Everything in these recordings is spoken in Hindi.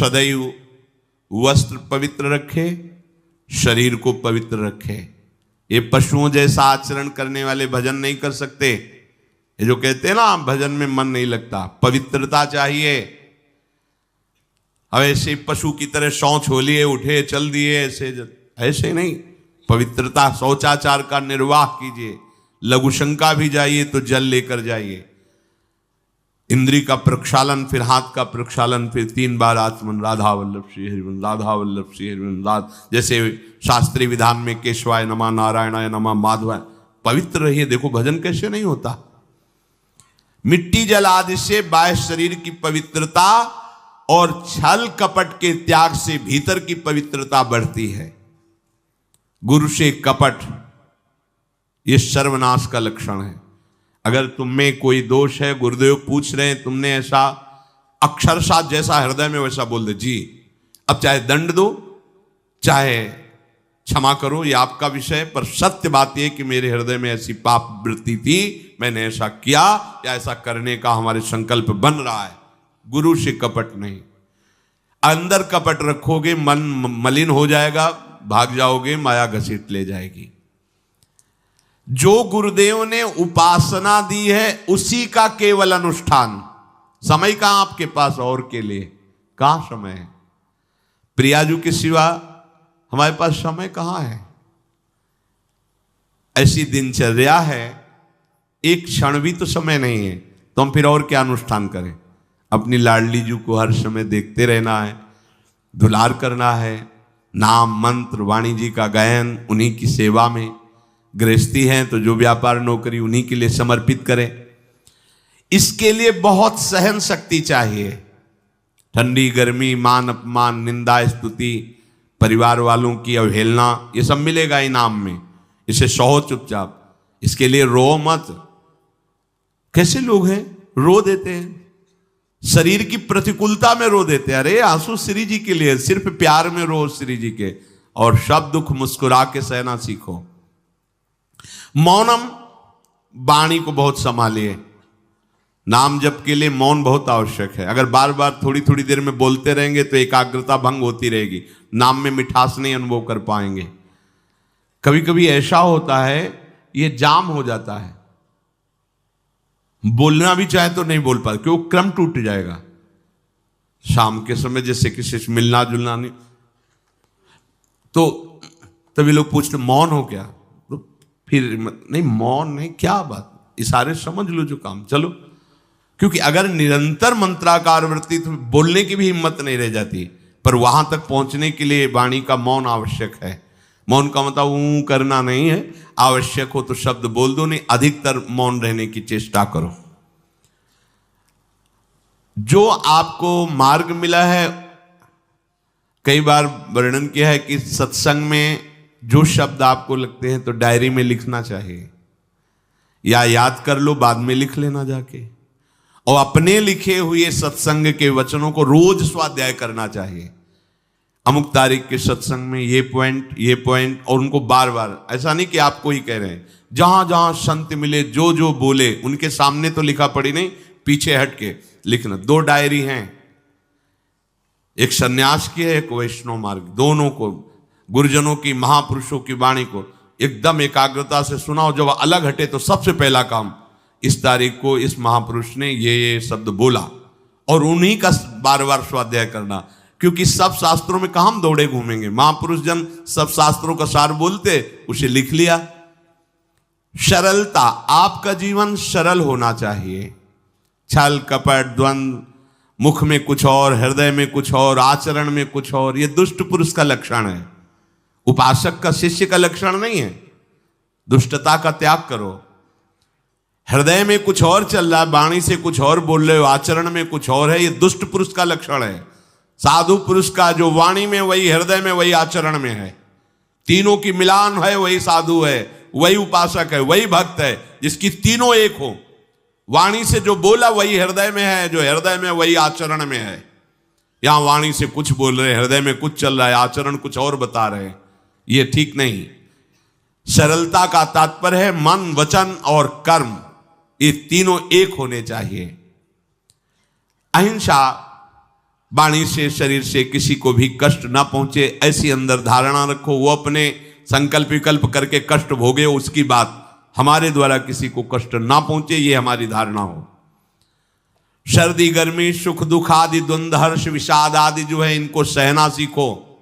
सदैव वस्त्र पवित्र रखे, शरीर को पवित्र रखे। ये पशुओं जैसा आचरण करने वाले भजन नहीं कर सकते। ये जो कहते हैं ना भजन में मन नहीं लगता, पवित्रता चाहिए। अब ऐसे पशु की तरह शौच हो लिए, उठे चल दिए, ऐसे नहीं। पवित्रता, शौचाचार का निर्वाह कीजिए। लघु शंका भी जाइए तो जल लेकर जाइए। इंद्री का प्रक्षालन, फिर हाथ का प्रक्षालन, फिर 3 बार आचमन, राधा वल्लभ श्री हरिवंश, राधा वल्लभ श्री हरिवंश, जैसे शास्त्रीय विधान में केशवाय नमः, नारायणाय नमः, माधवाय। पवित्र रहिए। देखो भजन कैसे नहीं होता। मिट्टी जल आदि से बाह्य शरीर की पवित्रता और छल कपट के त्याग से भीतर की पवित्रता बढ़ती है। गुरु से कपट, यह सर्वनाश का लक्षण है। अगर तुम में कोई दोष है, गुरुदेव पूछ रहे हैं, तुमने ऐसा अक्षरशः जैसा हृदय में वैसा बोल दे जी, अब चाहे दंड दो चाहे क्षमा करो, ये आपका विषय। पर सत्य बात यह कि मेरे हृदय में ऐसी पाप वृत्ति थी, मैंने ऐसा किया या ऐसा करने का हमारे संकल्प बन रहा है। गुरु से कपट नहीं। अंदर कपट रखोगे, मन मलिन हो जाएगा, भाग जाओगे, माया घसीट ले जाएगी। जो गुरुदेव ने उपासना दी है उसी का केवल अनुष्ठान। समय कहां आपके पास और के लिए? कहां समय है? प्रियाजू के सिवा हमारे पास समय कहां है? ऐसी दिनचर्या है, एक क्षण भी तो समय नहीं है, तो हम फिर और क्या अनुष्ठान करें? अपनी लाडली जू को हर समय देखते रहना है, दुलार करना है, नाम मंत्र वाणी जी का गायन, उन्हीं की सेवा में। गृहस्थी हैं तो जो व्यापार नौकरी उन्हीं के लिए समर्पित करें। इसके लिए बहुत सहन शक्ति चाहिए। ठंडी गर्मी, मान अपमान, निंदा स्तुति, परिवार वालों की अवहेलना, ये सब मिलेगा इनाम में। इसे सहो चुपचाप, इसके लिए रो मत। कैसे लोग हैं, रो देते हैं, शरीर की प्रतिकूलता में रो देते हैं। अरे आंसू श्री जी के लिए, सिर्फ प्यार में रो श्री जी के, और सब दुख मुस्कुरा के सहना सीखो। मौनम, वाणी को बहुत संभालिए। नाम जप के लिए मौन बहुत आवश्यक है। अगर बार बार थोड़ी थोड़ी देर में बोलते रहेंगे तो एकाग्रता भंग होती रहेगी, नाम में मिठास नहीं अनुभव कर पाएंगे। कभी कभी ऐसा होता है, ये जाम हो जाता है, बोलना भी चाहे तो नहीं बोल पाते, क्योंकि क्रम टूट जाएगा। शाम के समय जैसे किसी से मिलना जुलना नहीं, तो तभी लोग पूछते मौन हो क्या? तो फिर नहीं, मौन नहीं, क्या बात, इशारे समझ लो जो काम, चलो। क्योंकि अगर निरंतर मंत्राकार वृत्ति तो बोलने की भी हिम्मत नहीं रह जाती। पर वहां तक पहुंचने के लिए वाणी का मौन आवश्यक है। मौन का मतलब ऊ करना नहीं है, आवश्यक हो तो शब्द बोल दो, नहीं अधिकतर मौन रहने की चेष्टा करो। जो आपको मार्ग मिला है, कई बार वर्णन किया है कि सत्संग में जो शब्द आपको लगते हैं तो डायरी में लिखना चाहिए, या याद कर लो, बाद में लिख लेना जाके। और अपने लिखे हुए सत्संग के वचनों को रोज स्वाध्याय करना चाहिए। अमुक तारीख के सत्संग में ये पॉइंट, और उनको बार बार, ऐसा नहीं कि आपको ही कह रहे हैं, जहां जहां संत मिले जो जो बोले उनके सामने तो लिखा पड़ी नहीं, पीछे हट के लिखना। 2 डायरी हैं, एक सन्यास की है, एक वैष्णव मार्ग। दोनों को, गुरुजनों की, महापुरुषों की वाणी को एकदम एकाग्रता से सुनाओ। जब अलग हटे तो सबसे पहला काम, इस तारीख को इस महापुरुष ने ये शब्द बोला, और उन्हीं का बार बार स्वाध्याय करना। क्योंकि सब शास्त्रों में कहां हम दौड़े घूमेंगे, महापुरुष जन सब शास्त्रों का सार बोलते, उसे लिख लिया। सरलता, आपका जीवन सरल होना चाहिए। छल कपट द्वंद्व, मुख में कुछ और, हृदय में कुछ और, आचरण में कुछ और, यह दुष्ट पुरुष का लक्षण है। उपासक का, शिष्य का लक्षण नहीं है। दुष्टता का त्याग करो। हृदय में कुछ और चल रहा है, वाणी से कुछ और बोल रहे हो, आचरण में कुछ और है, यह दुष्ट पुरुष का लक्षण है। साधु पुरुष का जो वाणी में वही, हृदय में वही, आचरण में है, तीनों की मिलान है, वही साधु है, वही उपासक है, वही भक्त है, जिसकी तीनों एक हो। वाणी से जो बोला वही हृदय में है, जो हृदय में वही आचरण में है। यहां वाणी से कुछ बोल रहे, हृदय में कुछ चल रहा है, आचरण कुछ और बता रहे, ये ठीक नहीं। सरलता का तात्पर्य है मन, वचन और कर्म, ये तीनों एक होने चाहिए। अहिंसा वाणी से शरीर से किसी को भी कष्ट ना पहुंचे, ऐसी अंदर धारणा रखो। वो अपने संकल्प विकल्प करके कष्ट भोगे, उसकी बात, हमारे द्वारा किसी को कष्ट ना पहुंचे, ये हमारी धारणा हो। सर्दी गर्मी सुख दुख आदि द्वंद्व हर्ष विषाद आदि जो है, इनको सहना सीखो।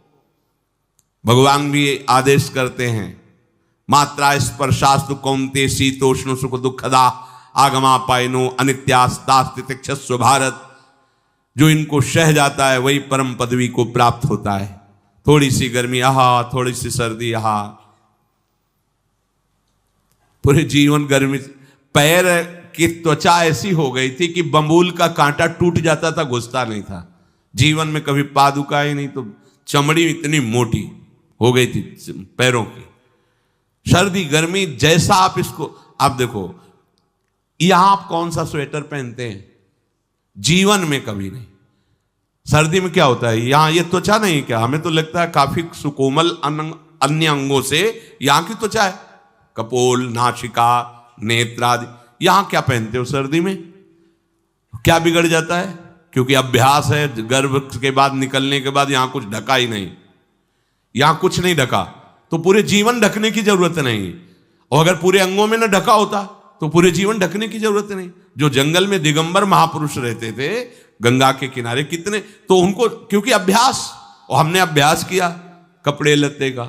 भगवान भी आदेश करते हैं, मात्रा स्पर्शास्तु कौन्ते शीतोष्ण सुख दुखदा आगमा पायनो अनित्यास्तास्तितिक्षस्व भारत। जो इनको सह जाता है वही परम पदवी को प्राप्त होता है। थोड़ी सी गर्मी आहा, थोड़ी सी सर्दी आहा, पूरे जीवन गर्मी। पैर की त्वचा ऐसी हो गई थी कि बंबूल का कांटा टूट जाता था, घुसता नहीं था। जीवन में कभी पादुका ही नहीं, तो चमड़ी इतनी मोटी हो गई थी पैरों की। सर्दी गर्मी जैसा आप इसको, आप देखो यहां आप कौन सा स्वेटर पहनते हैं, जीवन में कभी नहीं। सर्दी में क्या होता है, यहां ये त्वचा नहीं क्या, हमें तो लगता है काफी सुकोमल अन्य अंगों से यहां की त्वचा है, कपोल नासिका नेत्र आदि। यहां क्या पहनते हो सर्दी में, क्या बिगड़ जाता है, क्योंकि अभ्यास है। गर्भ के बाद निकलने के बाद यहां कुछ ढका ही नहीं, यहां कुछ नहीं ढका, तो पूरे जीवन ढकने की जरूरत नहीं। और अगर पूरे अंगों में न ढका होता तो पूरे जीवन ढकने की जरूरत नहीं। जो जंगल में दिगंबर महापुरुष रहते थे गंगा के किनारे, कितने, तो उनको क्योंकि अभ्यास, और हमने अभ्यास किया कपड़े लत्ते का,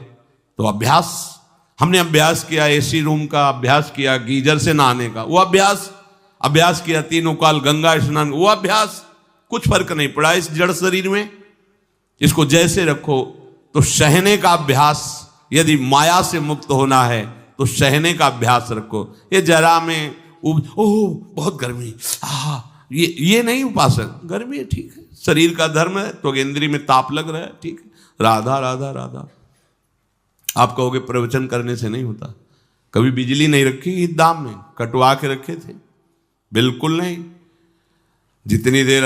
तो अभ्यास, हमने अभ्यास किया एसी रूम का, अभ्यास किया गीजर से नहाने का, वो अभ्यास किया तीनों काल गंगा स्नान, वो अभ्यास, कुछ फर्क नहीं पड़ा इस जड़ शरीर में। इसको जैसे रखो। तो सहने का अभ्यास, यदि माया से मुक्त होना है तो सहने का अभ्यास रखो। ये जरा में ओह बहुत गर्मी, ये नहीं उपासक। गर्मी है ठीक है, शरीर का धर्म है, तो इंद्री में ताप लग रहा है ठीक है, राधा राधा राधा। आप कहोगे प्रवचन करने से नहीं होता। कभी बिजली नहीं रखी ईद दाम में, कटवा के रखे थे, बिल्कुल नहीं। जितनी देर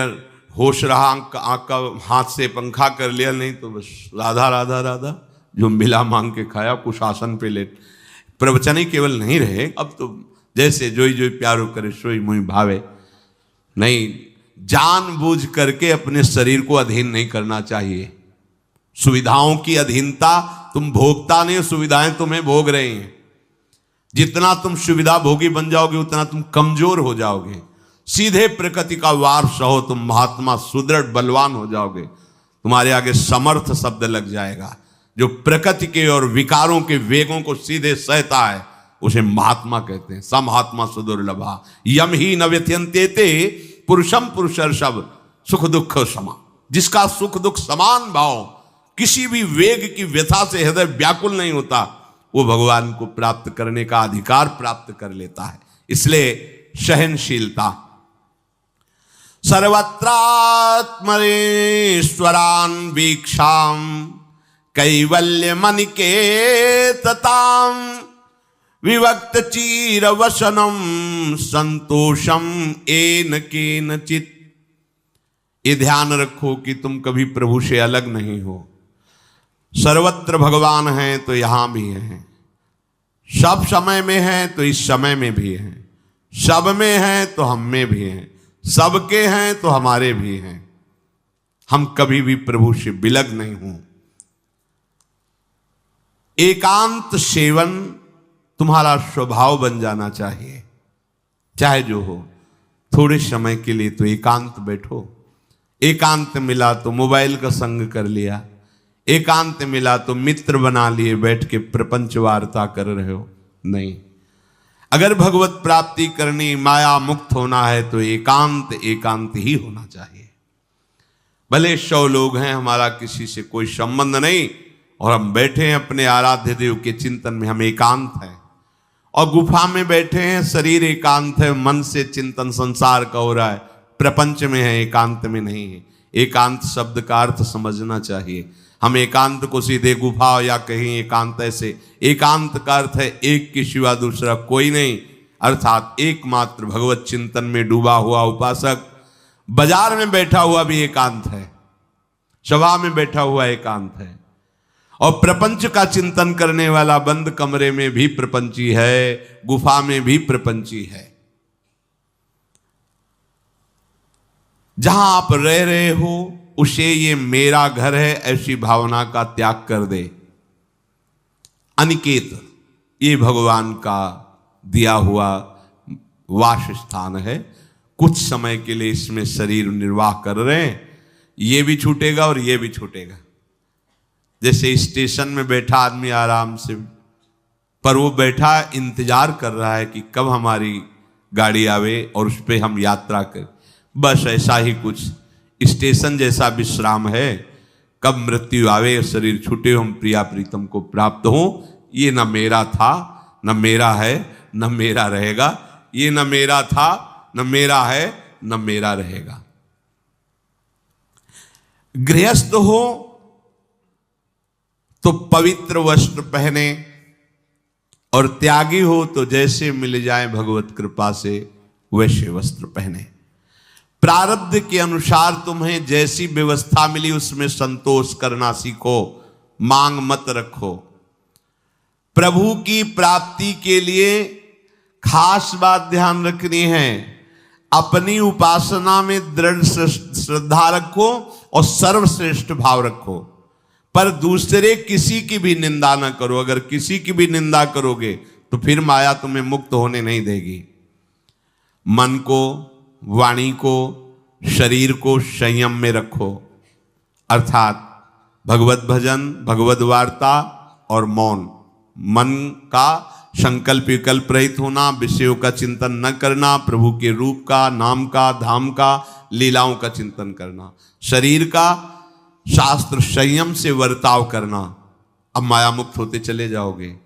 होश रहा आंख का हाथ से पंखा कर लिया, नहीं तो बस राधा राधा राधा, जो मिला मांग के खाया, कुछ आसन पे लेट। प्रवचन ही केवल नहीं रहे, अब तो जैसे जोई जोई प्यारो करे सोई मोहि भावे। नहीं, जानबूझ करके अपने शरीर को अधीन नहीं करना चाहिए। सुविधाओं की अधीनता, तुम भोगता नहीं, सुविधाएं तुम्हें भोग रही हैं। जितना तुम सुविधा भोगी बन जाओगे उतना तुम कमजोर हो जाओगे। सीधे प्रकृति का वार सहो, तुम महात्मा सुदृढ़ बलवान हो जाओगे। तुम्हारे आगे समर्थ शब्द लग जाएगा। जो प्रकृति के और विकारों के वेगों को सीधे सहता है उसे महात्मा कहते हैं। समहात्मा सुदुर्लभा यम ही न व्यथयन्ते पुरुषम पुरुषर्षभ सुख दुख समा। जिसका सुख दुख समान भाव, किसी भी वेग की व्यथा से हृदय व्याकुल नहीं होता, वो भगवान को प्राप्त करने का अधिकार प्राप्त कर लेता है। इसलिए सहनशीलता। सर्वत्रात्मनेश्वरान वीक्षाम कैवल्य मनिकेतताम विवक्त चीर वसनम संतोषम एन केनचित। ये ध्यान रखो कि तुम कभी प्रभु से अलग नहीं हो। सर्वत्र भगवान हैं तो यहां भी हैं, सब समय में हैं तो इस समय में भी हैं, सब में हैं तो हम में भी हैं, सबके हैं तो हमारे भी हैं। हम कभी भी प्रभु से बिलग नहीं हूं। एकांत सेवन तुम्हारा स्वभाव बन जाना चाहिए। चाहे जो हो, थोड़े समय के लिए तो एकांत बैठो। एकांत मिला तो मोबाइल का संग कर लिया, एकांत मिला तो मित्र बना लिए, बैठ के प्रपंच वार्ता कर रहे हो। नहीं, अगर भगवत प्राप्ति करनी, माया मुक्त होना है तो एकांत एकांत ही होना चाहिए। भले 100 लोग हैं, हमारा किसी से कोई संबंध नहीं, और हम बैठे हैं अपने आराध्य देव के चिंतन में, हम एकांत हैं। और गुफा में बैठे हैं, शरीर एकांत है, मन से चिंतन संसार का हो रहा है, प्रपंच में है, एकांत में नहीं है। एकांत शब्द का अर्थ समझना चाहिए। हम एकांत को सीधे गुफा या कहीं एकांत, ऐसे एकांत का अर्थ है एक के सिवा दूसरा कोई नहीं, अर्थात एकमात्र भगवत चिंतन में डूबा हुआ उपासक। बाजार में बैठा हुआ भी एकांत है, सभा में बैठा हुआ एकांत है, और प्रपंच का चिंतन करने वाला बंद कमरे में भी प्रपंची है, गुफा में भी प्रपंची है। जहां आप रह रहे हो उसे ये मेरा घर है ऐसी भावना का त्याग कर दे। अनिकेत ये भगवान का दिया हुआ वास स्थान है। कुछ समय के लिए इसमें शरीर निर्वाह कर रहे हैं, ये भी छूटेगा और ये भी छूटेगा। जैसे स्टेशन में बैठा आदमी आराम से, पर वो बैठा इंतजार कर रहा है कि कब हमारी गाड़ी आवे और उस पर हम यात्रा करें। बस ऐसा ही कुछ स्टेशन जैसा विश्राम है। कब मृत्यु आवे, शरीर छूटे, हम प्रिया प्रीतम को प्राप्त हो। ये न मेरा था, न मेरा है, न मेरा रहेगा। ये न मेरा था, न मेरा है, न मेरा रहेगा। गृहस्थ हो तो पवित्र वस्त्र पहने, और त्यागी हो तो जैसे मिल जाए भगवत कृपा से वैसे वस्त्र पहने। प्रारब्ध के अनुसार तुम्हें जैसी व्यवस्था मिली उसमें संतोष करना सीखो, मांग मत रखो। प्रभु की प्राप्ति के लिए खास बात ध्यान रखनी है, अपनी उपासना में दृढ़ श्रद्धा रखो और सर्वश्रेष्ठ भाव रखो, पर दूसरे किसी की भी निंदा न करो। अगर किसी की भी निंदा करोगे तो फिर माया तुम्हें मुक्त होने नहीं देगी। मन को, वाणी को, शरीर को संयम में रखो, अर्थात भगवत भजन, भगवत वार्ता और मौन। मन का संकल्प विकल्प रहित होना, विषयों का चिंतन न करना, प्रभु के रूप का, नाम का, धाम का, लीलाओं का चिंतन करना। शरीर का शास्त्र संयम से वर्ताव करना। अब माया मुक्त होते चले जाओगे।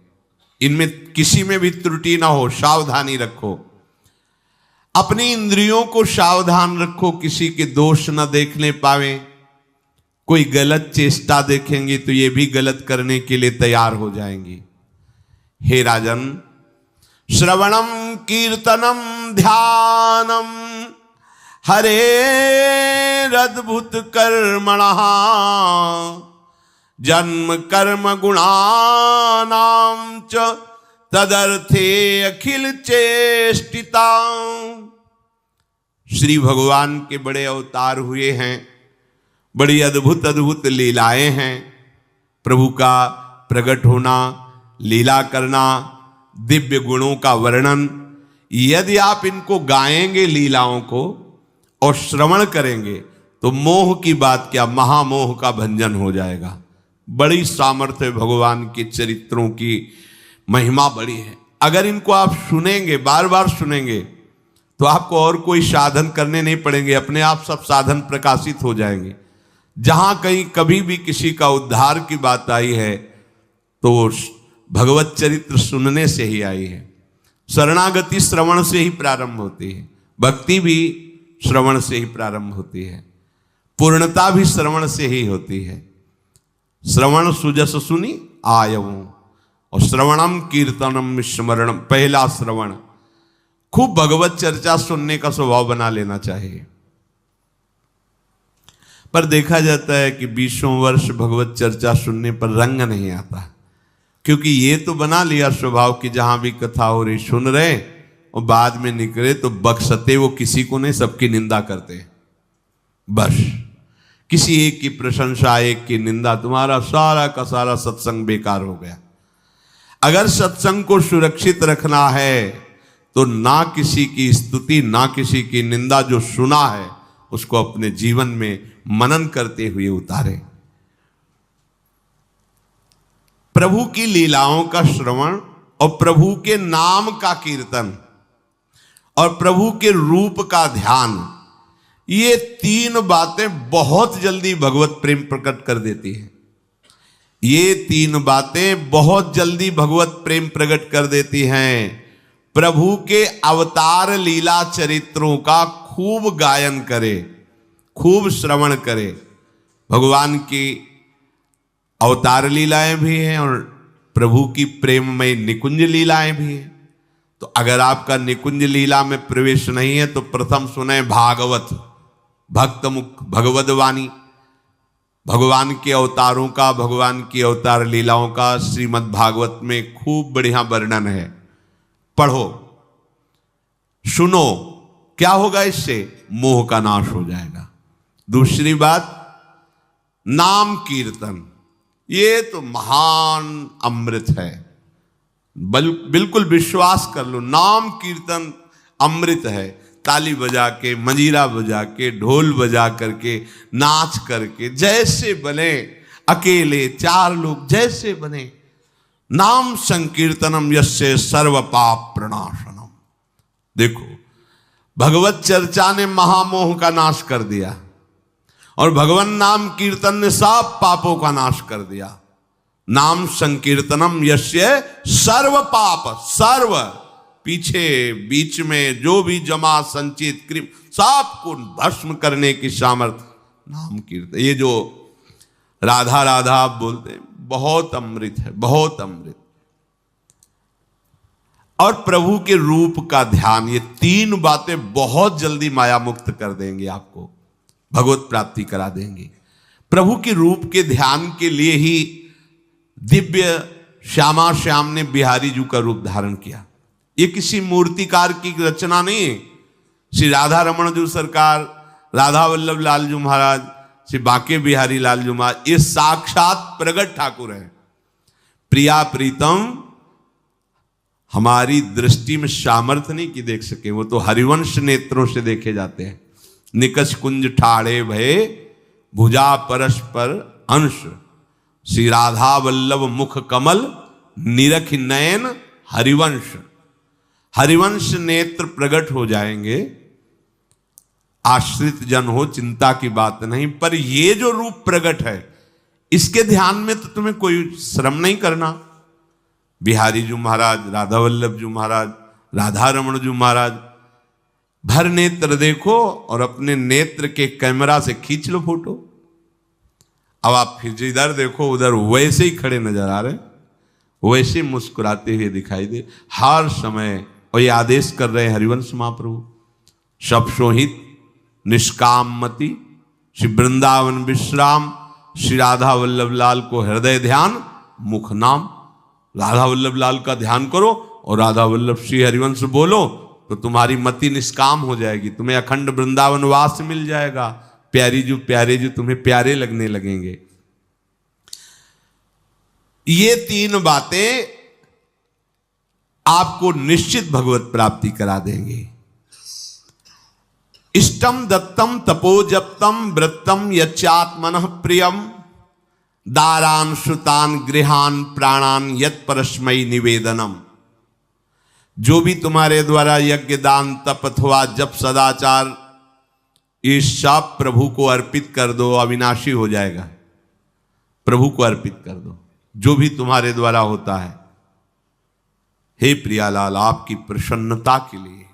इनमें किसी में भी त्रुटि ना हो, सावधानी रखो। अपनी इंद्रियों को सावधान रखो, किसी के दोष न देखने पावे। कोई गलत चेष्टा देखेंगे तो ये भी गलत करने के लिए तैयार हो जाएंगी। हे राजन, श्रवणम कीर्तनम ध्यानम हरेरद्भुत कर्मणः जन्म कर्म गुणानां च तदर्थे अखिल चेष्टिता। श्री भगवान के बड़े अवतार हुए हैं, बड़ी अद्भुत अद्भुत लीलाएं हैं। प्रभु का प्रकट होना, लीला करना, दिव्य गुणों का वर्णन। यदि आप इनको गाएंगे लीलाओं को और श्रवण करेंगे तो मोह की बात क्या, महामोह का भंजन हो जाएगा। बड़ी सामर्थ्य भगवान के चरित्रों की, महिमा बड़ी है। अगर इनको आप सुनेंगे, बार बार सुनेंगे, तो आपको और कोई साधन करने नहीं पड़ेंगे, अपने आप सब साधन प्रकाशित हो जाएंगे। जहां कहीं कभी भी किसी का उद्धार की बात आई है तो भगवत चरित्र सुनने से ही आई है। शरणागति श्रवण से ही प्रारंभ होती है, भक्ति भी श्रवण से ही प्रारंभ होती है, पूर्णता भी श्रवण से ही होती है। श्रवण सुजस सुनी आयऊ, और श्रवणम कीर्तनम स्मरणम। पहला श्रवण, खूब भगवत चर्चा सुनने का स्वभाव बना लेना चाहिए। पर देखा जाता है कि 20 वर्ष भगवत चर्चा सुनने पर रंग नहीं आता, क्योंकि ये तो बना लिया स्वभाव कि जहां भी कथा हो रही सुन रहे, और बाद में निकले तो बख्शते वो किसी को नहीं, सबकी निंदा करते। बस किसी एक की प्रशंसा, एक की निंदा, तुम्हारा सारा का सारा सत्संग बेकार हो गया। अगर सत्संग को सुरक्षित रखना है तो ना किसी की स्तुति, ना किसी की निंदा, जो सुना है उसको अपने जीवन में मनन करते हुए उतारे। प्रभु की लीलाओं का श्रवण और प्रभु के नाम का कीर्तन और प्रभु के रूप का ध्यान, ये 3 बातें बहुत जल्दी भगवत प्रेम प्रकट कर देती है। ये 3 बातें बहुत जल्दी भगवत प्रेम प्रकट कर देती हैं। प्रभु के अवतार लीला चरित्रों का खूब गायन करे, खूब श्रवण करे। भगवान की अवतार लीलाएं भी हैं और प्रभु की प्रेममय निकुंज लीलाएं भी हैं। तो अगर आपका निकुंज लीला में प्रवेश नहीं है तो प्रथम सुने भागवत, भक्त मुख भगवद वाणी। भगवान के अवतारों का, भगवान की अवतार लीलाओं का श्रीमद् भागवत में खूब बढ़िया वर्णन है। पढ़ो, सुनो, क्या होगा इससे? मोह का नाश हो जाएगा। दूसरी बात, नाम कीर्तन, ये तो महान अमृत है। बिल्कुल विश्वास कर लो, नाम कीर्तन अमृत है। ताली बजा के, मंजीरा बजा के, ढोल बजा करके, नाच करके, जैसे बने, अकेले, चार लोग, जैसे बने, नाम संकीर्तनम यस्य सर्व पाप प्रणाशनम। देखो, भगवत चर्चा ने महामोह का नाश कर दिया और भगवान नाम कीर्तन ने सब पापों का नाश कर दिया। नाम संकीर्तनम यस्य सर्व पाप, सर्व, पीछे बीच में जो भी जमा संचित क्रिम, सबको भस्म करने की सामर्थ्य नाम कीर्तन। ये जो राधा राधा आप बोलते हैं, बहुत अमृत है, बहुत अमृत। और प्रभु के रूप का ध्यान, ये तीन बातें बहुत जल्दी माया मुक्त कर देंगे, आपको भगवत प्राप्ति करा देंगे। प्रभु के रूप के ध्यान के लिए ही दिव्य श्यामा श्याम ने बिहारी जी का रूप धारण किया। ये किसी मूर्तिकार की रचना नहीं है। श्री राधा रमण जी सरकार, राधा वल्लभ लाल जी महाराज, श्री बाके बिहारी लाल जी महाराज, ये साक्षात प्रगट ठाकुर है। प्रिया प्रीतम हमारी दृष्टि में सामर्थ्य नहीं कि देख सके, वो तो हरिवंश नेत्रों से देखे जाते हैं। निकष कुंज ठाड़े भये भुजा परस्पर अंश, श्री राधा वल्लभ मुख कमल निरख नयन हरिवंश। हरिवंश नेत्र प्रकट हो जाएंगे, आश्रित जन हो, चिंता की बात नहीं। पर ये जो रूप प्रकट है, इसके ध्यान में तो तुम्हें कोई श्रम नहीं करना। बिहारी जी महाराज, राधा वल्लभ जी महाराज, राधा रमण जी महाराज, भर नेत्र देखो और अपने नेत्र के कैमरा से खींच लो फोटो। अब आप फिर जिधर देखो उधर वैसे ही खड़े नजर आ रहे, वैसे मुस्कुराते हुए दिखाई दे हर समय। और ये आदेश कर रहे हैं हरिवंश महाप्रभु, सब सोहित निष्कामति, श्री वृंदावन विश्राम, श्री राधा वल्लभ लाल को हृदय ध्यान, मुख नाम। राधा वल्लभ लाल का ध्यान करो और राधा वल्लभ श्री हरिवंश बोलो तो तुम्हारी मति निष्काम हो जाएगी, तुम्हें अखंड वृंदावन वास मिल जाएगा। प्यारे जो तुम्हें प्यारे लगने लगेंगे। ये तीन बातें आपको निश्चित भगवत प्राप्ति करा देंगे। इष्टम दत्तम तपोजप्तम वृत्तम यच्चात्मनः प्रियम, दारान श्रुतान गृहान प्राणान यत् परस्मै निवेदनम। जो भी तुम्हारे द्वारा यज्ञ दान तप अथवा जप सदाचार, ये सब प्रभु को अर्पित कर दो, अविनाशी हो जाएगा। प्रभु को अर्पित कर दो जो भी तुम्हारे द्वारा होता है। हे प्रियालाल, आपकी प्रसन्नता के लिए।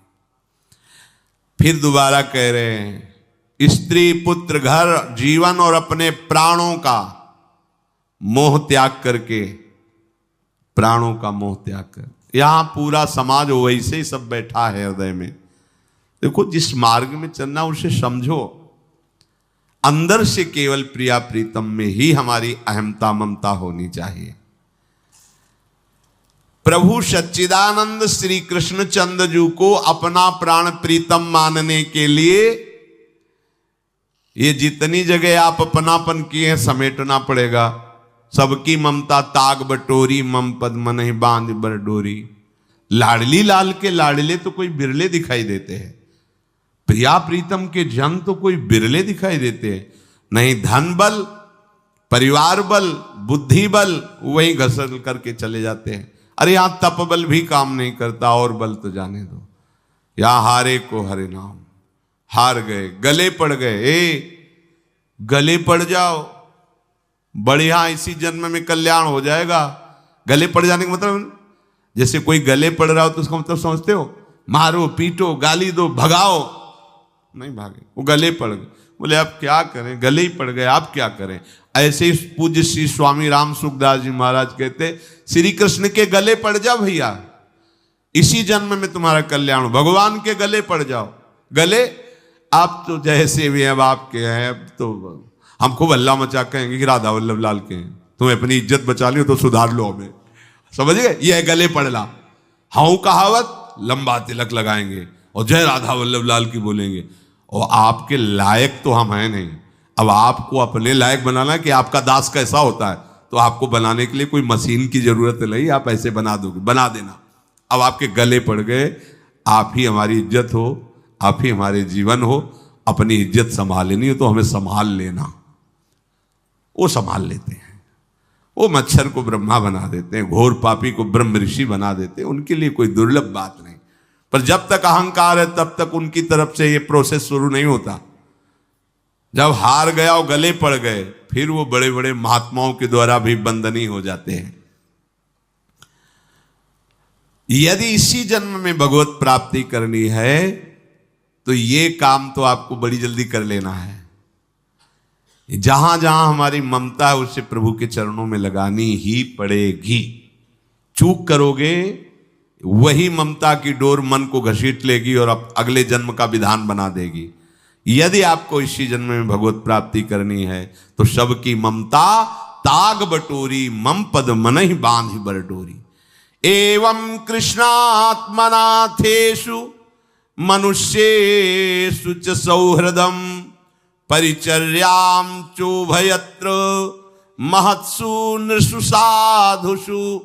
फिर दोबारा कह रहे हैं, स्त्री पुत्र घर जीवन और अपने प्राणों का मोह त्याग करके, प्राणों का मोह त्याग कर। यहां पूरा समाज वैसे ही सब बैठा है हृदय में। देखो, जिस मार्ग में चलना उसे समझो। अंदर से केवल प्रिया प्रीतम में ही हमारी अहमता ममता होनी चाहिए। प्रभु सच्चिदानंद श्री कृष्ण चंद्र जी को अपना प्राण प्रीतम मानने के लिए ये जितनी जगह आप अपनापन किए हैं समेटना पड़ेगा। सबकी ममता ताग बटोरी, मम पद मन ही बांध बर डोरी। लाडली लाल के लाडले तो कोई बिरले दिखाई देते हैं, प्रिया प्रीतम के जन तो कोई बिरले दिखाई देते हैं। नहीं धन बल, परिवार बल, बुद्धि बल वही घसल करके चले जाते हैं। अरे यहां तप बल भी काम नहीं करता, और बल तो जाने दो। यहां हारे को हरे नाम, हार गए, गले पड़ गए। गले पड़ जाओ, बढ़िया, इसी जन्म में कल्याण हो जाएगा। गले पड़ जाने का मतलब, जैसे कोई गले पड़ रहा हो तो उसका मतलब समझते हो, मारो पीटो गाली दो भगाओ। नहीं भागे, वो गले पड़ गए। बोले अब क्या करें, गले ही पड़ गए, आप क्या करें। ऐसे ही पूज्य श्री स्वामी राम सुखदास जी महाराज कहते, श्री कृष्ण के गले पड़ जाओ भैया, इसी जन्म में तुम्हारा कल्याण। भगवान के गले पड़ जाओ। गले आप तो जैसे भी अब आपके हैं, अब तो हम खूब हल्ला मचा कहेंगे कि राधा वल्लभ लाल के हैं, तुम्हें अपनी इज्जत बचा लियो तो सुधार लो हमें, समझ गए। ये है गले पड़ला। हाँ कहावत, लंबा तिलक लगाएंगे और जय राधा वल्लभ लाल की बोलेंगे, और आपके लायक तो हम हैं नहीं। अब आपको अपने लायक बनाना कि आपका दास कैसा होता है, तो आपको बनाने के लिए कोई मशीन की जरूरत नहीं, आप ऐसे बना दोगे, बना देना। अब आपके गले पड़ गए, आप ही हमारी इज्जत हो, आप ही हमारे जीवन हो, अपनी इज्जत संभालनी हो तो हमें संभाल लेना। वो संभाल लेते हैं। वो मच्छर को ब्रह्मा बना देते हैं, घोर पापी को ब्रह्म ऋषि बना देते हैं, उनके लिए कोई दुर्लभ बात नहीं। पर जब तक अहंकार है तब तक उनकी तरफ से ये प्रोसेस शुरू नहीं होता। जब हार गया और गले पड़ गए, फिर वो बड़े बड़े महात्माओं के द्वारा भी बंदनीय हो जाते हैं। यदि इसी जन्म में भगवत प्राप्ति करनी है तो ये काम तो आपको बड़ी जल्दी कर लेना है। जहां जहां हमारी ममता है उसे प्रभु के चरणों में लगानी ही पड़ेगी। चूक करोगे, वही ममता की डोर मन को घसीट लेगी और अब अगले जन्म का विधान बना देगी। यदि आपको इसी जन्म में भगवत प्राप्ति करनी है तो सबकी ममता ताग बटोरी, मम पद मन ही बांध ही बरडोरी। एवं कृष्णात्मनाथेषु मनुष्येषु च सौहृदम परिचर्याम चोभयत्र महत्सु नृषु साधुषु।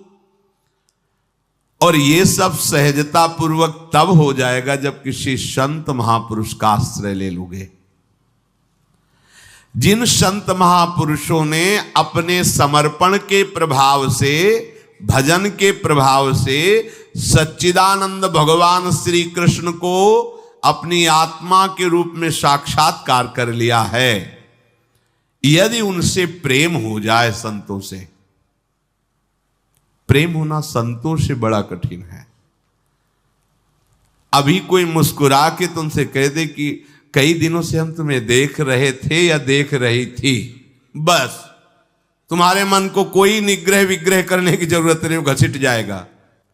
और ये सब सहजता पूर्वक तब हो जाएगा जब किसी संत महापुरुष का आश्रय ले लोगे। जिन संत महापुरुषों ने अपने समर्पण के प्रभाव से, भजन के प्रभाव से सच्चिदानंद भगवान श्री कृष्ण को अपनी आत्मा के रूप में साक्षात्कार कर लिया है, यदि उनसे प्रेम हो जाए, संतों से प्रेम होना संतों से बड़ा कठिन है। अभी कोई मुस्कुरा के तुमसे कह दे कि कई दिनों से हम तुम्हें देख रहे थे या देख रही थी, बस तुम्हारे मन को कोई निग्रह विग्रह करने की जरूरत नहीं, वो घसीट जाएगा।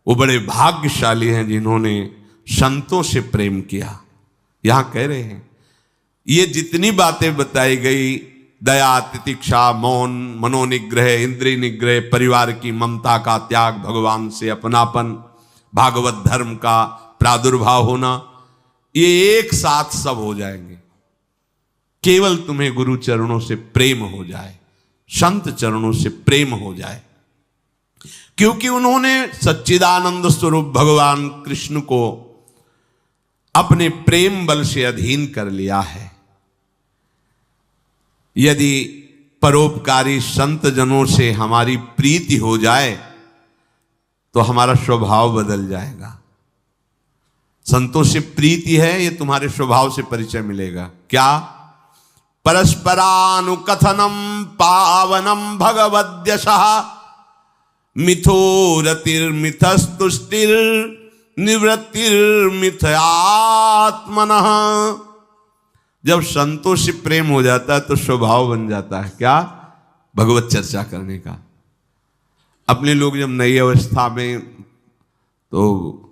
वो बड़े भाग्यशाली हैं जिन्होंने संतों से प्रेम किया। यहां कह रहे हैं ये जितनी बातें बताई गई, दया, तितिक्षा, मौन, मनोनिग्रह, इंद्रिय निग्रह, परिवार की ममता का त्याग, भगवान से अपनापन, भागवत धर्म का प्रादुर्भाव होना, ये एक साथ सब हो जाएंगे केवल तुम्हें गुरु चरणों से प्रेम हो जाए, संत चरणों से प्रेम हो जाए। क्योंकि उन्होंने सच्चिदानंद स्वरूप भगवान कृष्ण को अपने प्रेम बल से अधीन कर लिया है। यदि परोपकारी संत जनों से हमारी प्रीति हो जाए तो हमारा स्वभाव बदल जाएगा। संतों से प्रीति है, ये तुम्हारे स्वभाव से परिचय मिलेगा। क्या? परस्परानुकथनम पावनम भगवद्यशः मिथो रतिर्मिथस्तुष्टिर निवृत्तिर्मिथयात्मनः। जब संतों से प्रेम हो जाता है तो स्वभाव बन जाता है क्या? भगवत चर्चा करने का। अपने लोग जब नई अवस्था में तो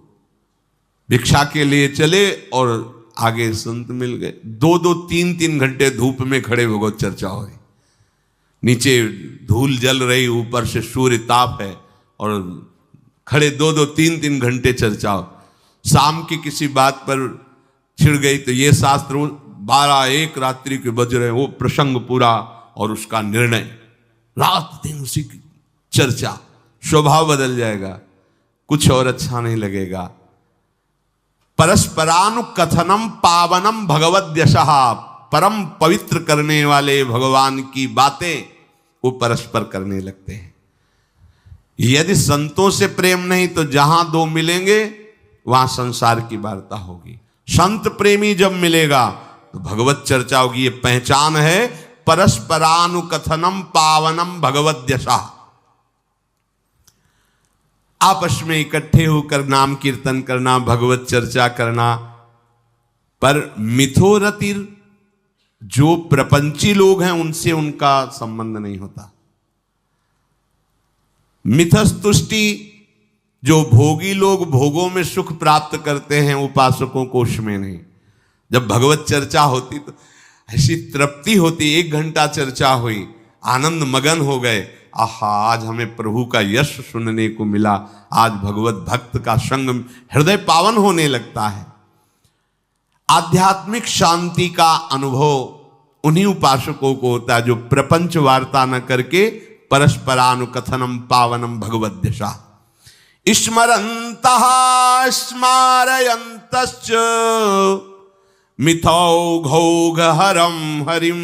भिक्षा के लिए चले और आगे संत मिल गए, 2-2, 3-3 घंटे धूप में खड़े भगवत चर्चा हो रही, नीचे धूल जल रही, ऊपर से सूर्य ताप है और खड़े 2-2, 3-3 घंटे चर्चा हो। शाम की किसी बात पर छिड़ गई तो ये शास्त्र 12-1 रात्रि के बज रहे, वो प्रसंग पूरा और उसका निर्णय, रात दिन उसी की चर्चा। स्वभाव बदल जाएगा, कुछ और अच्छा नहीं लगेगा। परस्परानुकथनम पावनम भगवद्यशः, परम पवित्र करने वाले भगवान की बातें वो परस्पर करने लगते हैं। यदि संतों से प्रेम नहीं तो जहां दो मिलेंगे वहां संसार की वार्ता होगी। संत प्रेमी जब मिलेगा तो भगवत चर्चा होगी। ये पहचान है परस्परानुकथनम पावनम भगवद्यशः। आपस में इकट्ठे होकर नाम कीर्तन करना, भगवत चर्चा करना। पर मिथोरतिर, जो प्रपंची लोग हैं उनसे उनका संबंध नहीं होता। मिथस्तुष्टि, जो भोगी लोग भोगों में सुख प्राप्त करते हैं, उपासकों को उसमें नहीं। जब भगवत चर्चा होती तो ऐसी तृप्ति होती, 1 घंटा चर्चा हुई, आनंद मगन हो गए, आहा आज हमें प्रभु का यश सुनने को मिला, आज भगवत भक्त का संग, हृदय पावन होने लगता है। आध्यात्मिक शांति का अनुभव उन्हीं उपासकों को होता है जो प्रपंच वार्ता न करके परस्परानुकथनम पावनम भगवद्यशा स्मरन्तः स्मारयन्तश्च मिथौघौघहरं हरिं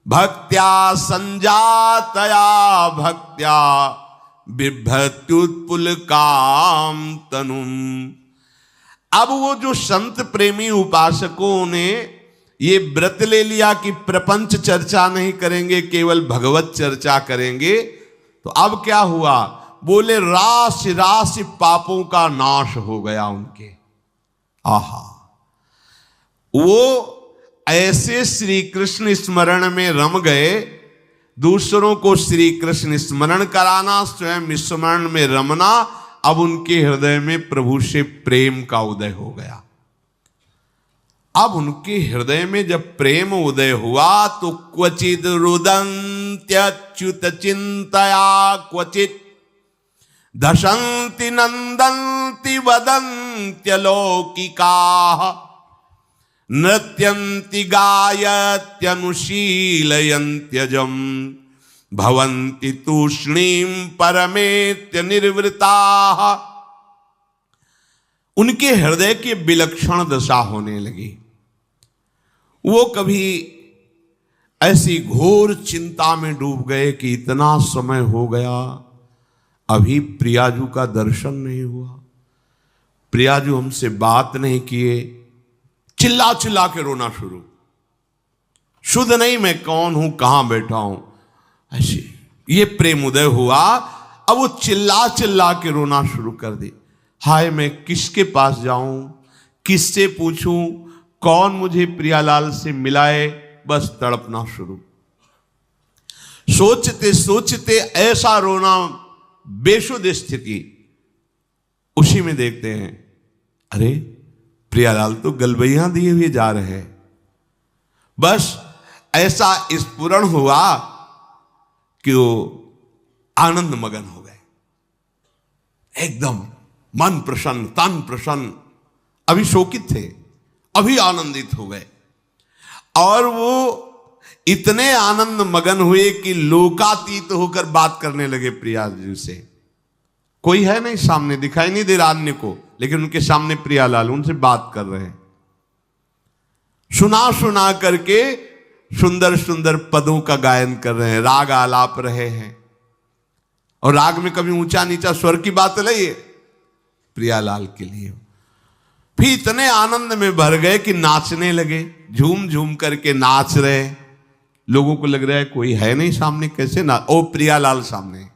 भक्त्या संजातया भक्त्या बिभ्रत्युत्पुलकाम तनुम। अब वो जो संत प्रेमी उपासकों ने ये व्रत ले लिया कि प्रपंच चर्चा नहीं करेंगे, केवल भगवत चर्चा करेंगे, तो अब क्या हुआ? बोले राशि राशि पापों का नाश हो गया उनके। आहा, वो ऐसे श्री कृष्ण स्मरण में रम गए, दूसरों को श्री कृष्ण स्मरण कराना, स्वयं स्मरण में रमना। अब उनके हृदय में प्रभु से प्रेम का उदय हो गया। अब उनके हृदय में जब प्रेम उदय हुआ तो क्वचित रुदन्त्यच्युत चिंतया क्वचित दशन्ति नंदन्ति वदन्त्यलौकिकाः नृत्यन्ति गायत्यनुशीलयन्त्यजं भवन्ति तूष्णीं परमेत्य निर्वृताः। उनके हृदय की विलक्षण दशा होने लगी। वो कभी ऐसी घोर चिंता में डूब गए कि इतना समय हो गया, अभी प्रियाजू का दर्शन नहीं हुआ, प्रियाजू हमसे बात नहीं किए। चिल्ला चिल्ला के रोना शुरू, शुद्ध नहीं मैं कौन हूं, कहां बैठा हूं, ऐसे ये प्रेम उदय हुआ। अब वो चिल्ला चिल्ला के रोना शुरू कर दी। हाय, मैं किसके पास जाऊं, किससे पूछूं, कौन मुझे प्रियालाल से मिलाए, बस तड़पना शुरू। सोचते सोचते ऐसा रोना, बेशुद्ध स्थिति। उसी में देखते हैं, अरे प्रियालाल तो गलबैया दिए हुए जा रहे हैं। बस ऐसा स्फुरण हुआ कि वो आनंद मगन हो गए, एकदम मन प्रसन्न, तन प्रसन्न। अभी शोकित थे, अभी आनंदित हो गए। और वो इतने आनंद मगन हुए कि लोकातीत होकर बात करने लगे प्रिया जी से। कोई है नहीं सामने, दिखाई नहीं दे रहा अन्य को, लेकिन उनके सामने प्रियालाल उनसे बात कर रहे हैं। सुना सुना करके सुंदर सुंदर पदों का गायन कर रहे हैं, राग आलाप रहे हैं। और राग में कभी ऊंचा नीचा स्वर की बात नहीं है प्रियालाल के लिए। फिर इतने आनंद में भर गए कि नाचने लगे, झूम झूम करके नाच रहे। लोगों को लग रहा है कोई है नहीं सामने, कैसे ना, ओ प्रियालाल सामने,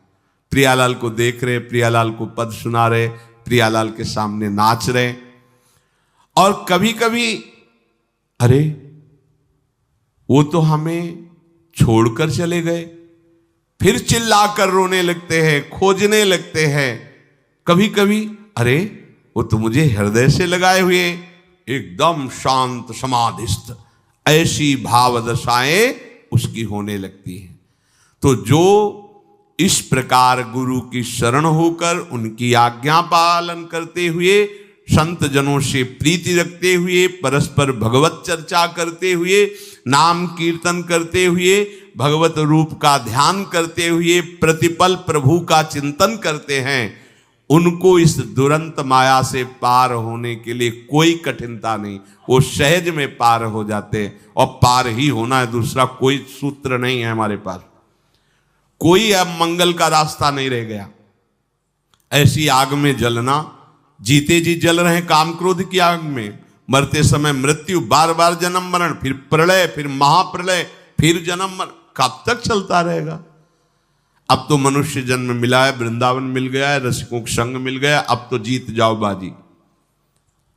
प्रियालाल को देख रहे, प्रियालाल को पद सुना रहे, प्रियालाल के सामने नाच रहे। और कभी कभी अरे वो तो हमें छोड़कर चले गए, फिर चिल्लाकर रोने लगते हैं, खोजने लगते हैं। कभी कभी अरे वो तो मुझे हृदय से लगाए हुए, एकदम शांत समाधिस्थ, ऐसी भाव दशाएं उसकी होने लगती हैं। तो जो इस प्रकार गुरु की शरण होकर उनकी आज्ञा पालन करते हुए, संत जनों से प्रीति रखते हुए, परस्पर भगवत चर्चा करते हुए, नाम कीर्तन करते हुए, भगवत रूप का ध्यान करते हुए, प्रतिपल प्रभु का चिंतन करते हैं, उनको इस दुरंत माया से पार होने के लिए कोई कठिनता नहीं, वो सहज में पार हो जाते हैं। और पार ही होना है, दूसरा कोई सूत्र नहीं है हमारे पास, कोई अब मंगल का रास्ता नहीं रह गया। ऐसी आग में जलना, जीते जी जल रहे हैं काम क्रोध की आग में, मरते समय मृत्यु, बार बार जन्म मरण, फिर प्रलय, फिर महाप्रलय, फिर जन्म मरण, कब तक चलता रहेगा? अब तो मनुष्य जन्म मिला है, वृंदावन मिल गया है, रसिकों का संग मिल गया, अब तो जीत जाओ बाजी।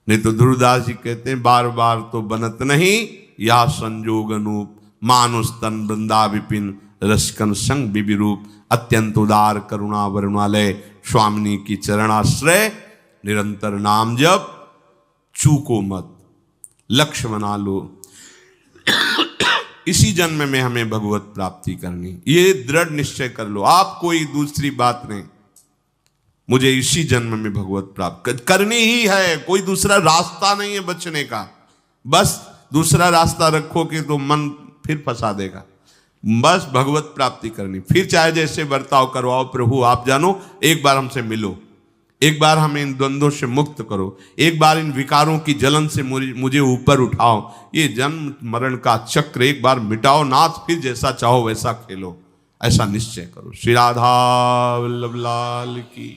नहीं तो ध्रुवदास जी कहते हैं, बार बार तो बनत नहीं या संजोग अनूप, मानुष तन वृंदा विपिन रसिकन संग विविरूप, अत्यंत उदार करुणा वरुणालय, स्वामिनी की चरणाश्रय, निरंतर नाम जप, चूको मत, लक्ष्य बना लो। इसी जन्म में हमें भगवत प्राप्ति करनी, ये दृढ़ निश्चय कर लो आप, कोई दूसरी बात नहीं। मुझे इसी जन्म में भगवत प्राप्त करनी ही है, कोई दूसरा रास्ता नहीं है बचने का। बस दूसरा रास्ता रखोगे तो मन फिर फंसा देगा। बस भगवत प्राप्ति करनी, फिर चाहे जैसे बर्ताव करवाओ, प्रभु आप जानो, एक बार हमसे मिलो, एक बार हमें इन द्वंद्वों से मुक्त करो, एक बार इन विकारों की जलन से मुझे ऊपर उठाओ, ये जन्म मरण का चक्र एक बार मिटाओ नाथ, फिर जैसा चाहो वैसा खेलो, ऐसा निश्चय करो। श्री राधा वल्लभ लाल की।